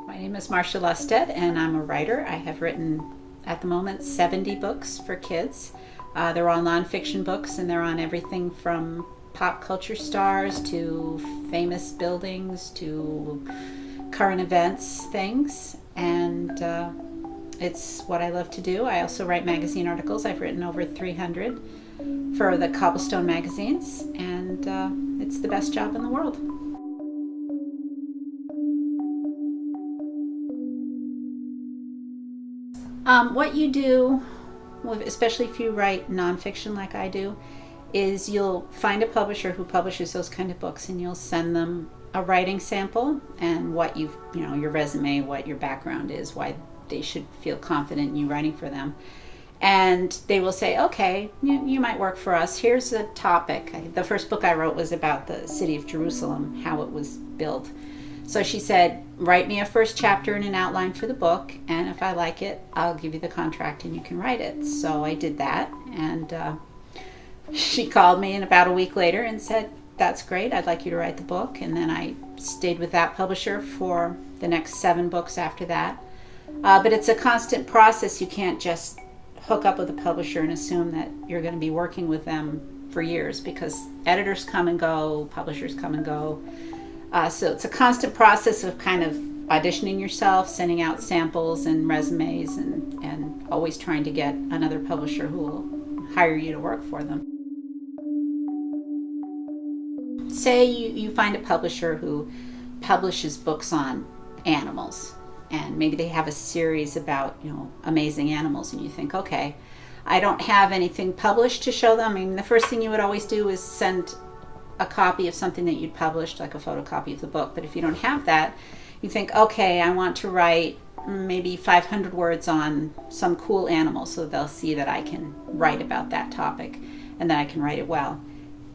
My name is Marcia Lusted, and I'm a writer. I have written, at the moment, 70 books for kids. They're all nonfiction books, and they're on everything from pop culture stars to famous buildings to current events things. And it's what I love to do. I also write magazine articles. I've written over 300 for the Cobblestone magazines, and it's the best job in the world. What you do, especially if you write nonfiction like I do, is you'll find a publisher who publishes those kind of books, and you'll send them a writing sample and what your resume, what your background is, why they should feel confident in you writing for them. And they will say, okay, you might work for us. Here's a topic. The first book I wrote was about the city of Jerusalem, how it was built. So she said, write me a first chapter and an outline for the book, and if I like it, I'll give you the contract and you can write it. So I did that, and she called me in about a week later and said, that's great, I'd like you to write the book. And then I stayed with that publisher for the next 7 books after that. But it's a constant process. You can't just hook up with a publisher and assume that you're going to be working with them for years, because editors come and go, publishers come and go. So it's a constant process of kind of auditioning yourself, sending out samples and resumes, and always trying to get another publisher who will hire you to work for them. Say you find a publisher who publishes books on animals, and maybe they have a series about amazing animals, and you think, okay, I don't have anything published to show them. I mean, the first thing you would always do is send a copy of something that you'd published, like a photocopy of the book. But if you don't have that, you think, okay, I want to write maybe 500 words on some cool animal, so they'll see that I can write about that topic and that I can write it well.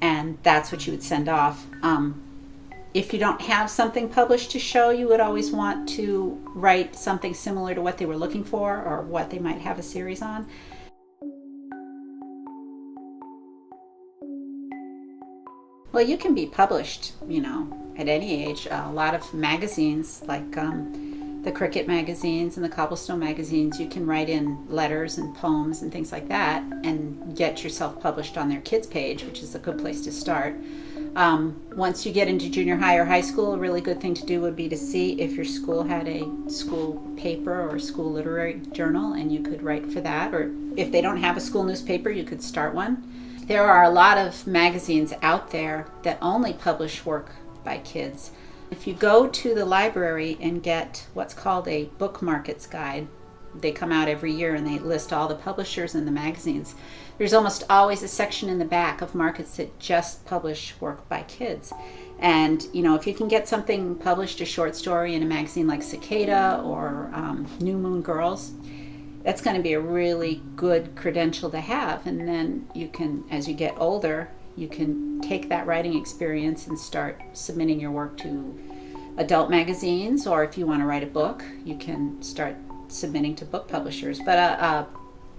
And that's what you would send off. If you don't have something published to show, you would always want to write something similar to what they were looking for or what they might have a series on. Well, you can be published, at any age. A lot of magazines, like the Cricket magazines and the Cobblestone magazines, you can write in letters and poems and things like that and get yourself published on their kids page, which is a good place to start. Once you get into junior high or high school, a really good thing to do would be to see if your school had a school paper or a school literary journal, and you could write for that. Or if they don't have a school newspaper, you could start one. There are a lot of magazines out there that only publish work by kids. If you go to the library and get what's called a book markets guide, they come out every year and they list all the publishers and the magazines. There's almost always a section in the back of markets that just publish work by kids. And if you can get something published, a short story in a magazine like Cicada or New Moon Girls, that's going to be a really good credential to have. And then you can, as you get older, you can take that writing experience and start submitting your work to adult magazines, or if you want to write a book, you can start submitting to book publishers. But a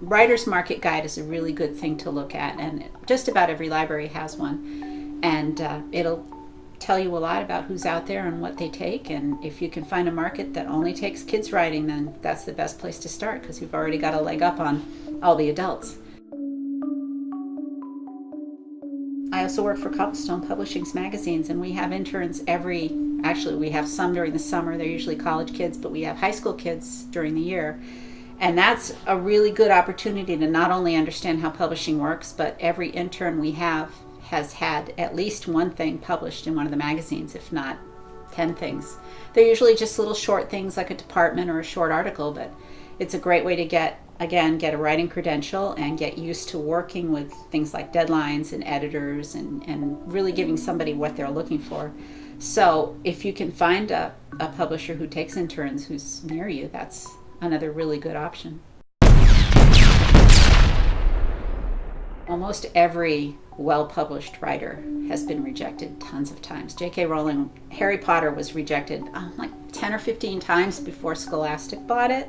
writer's market guide is a really good thing to look at, and just about every library has one. And it'll tell you a lot about who's out there and what they take. And if you can find a market that only takes kids writing, then that's the best place to start, because you've already got a leg up on all the adults. I also work for Cobblestone Publishing's magazines, and we have interns actually we have some during the summer. They're usually college kids, but we have high school kids during the year. And that's a really good opportunity to not only understand how publishing works, but every intern we have has had at least one thing published in one of the magazines, if not 10 things. They're usually just little short things like a department or a short article, but it's a great way to get a writing credential and get used to working with things like deadlines and editors and really giving somebody what they're looking for. So if you can find a publisher who takes interns who's near you, that's another really good option. Almost every well-published writer has been rejected tons of times. J.K. Rowling, Harry Potter was rejected like 10 or 15 times before Scholastic bought it.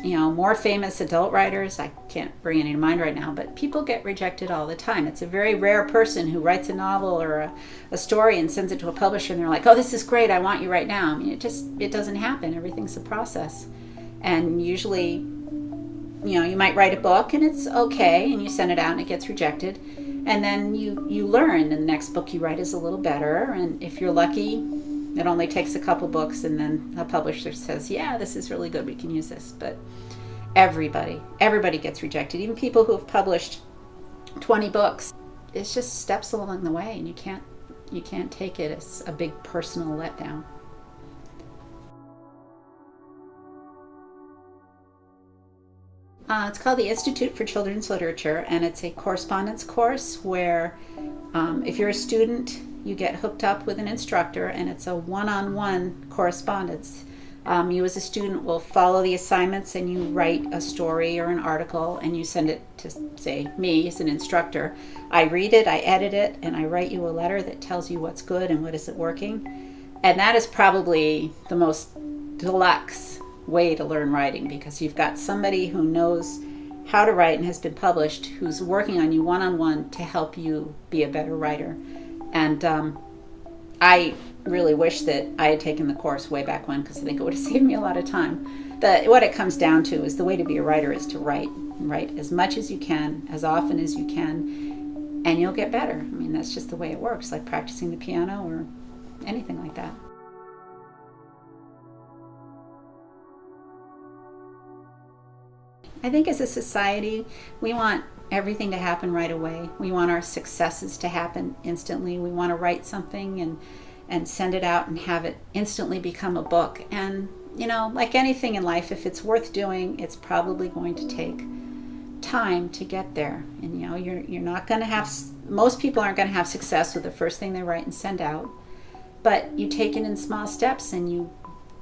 more famous adult writers, I can't bring any to mind right now, but people get rejected all the time. It's a very rare person who writes a novel or a story and sends it to a publisher and they're like, oh, this is great, I want you right now. I mean, it doesn't happen. Everything's a process. And usually, you might write a book and it's okay and you send it out and it gets rejected. And then you learn, and the next book you write is a little better. And if you're lucky, it only takes a couple books and then a publisher says, yeah, this is really good, we can use this. But everybody gets rejected, even people who have published 20 books. It's just steps along the way, and you can't take it as a big personal letdown. It's called the Institute for Children's Literature, and it's a correspondence course where if you're a student, you get hooked up with an instructor, and it's a one-on-one correspondence. You as a student will follow the assignments and you write a story or an article and you send it to, say, me as an instructor. I read it, I edit it, and I write you a letter that tells you what's good and what isn't working. And that is probably the most deluxe way to learn writing, because you've got somebody who knows how to write and has been published, who's working on you one-on-one to help you be a better writer. And I really wish that I had taken the course way back when, because I think it would have saved me a lot of time. What it comes down to is the way to be a writer is to write as much as you can, as often as you can, and you'll get better. I mean, that's just the way it works, like practicing the piano or anything like that. I think as a society, we want everything to happen right away. We want our successes to happen instantly. We want to write something and send it out and have it instantly become a book. And, like anything in life, if it's worth doing, it's probably going to take time to get there. And, you're not going to have, most people aren't going to have success with the first thing they write and send out. But you take it in small steps and you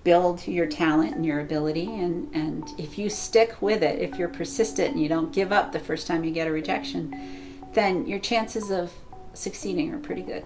build your talent and your ability, and if you stick with it, if you're persistent and you don't give up the first time you get a rejection, then your chances of succeeding are pretty good.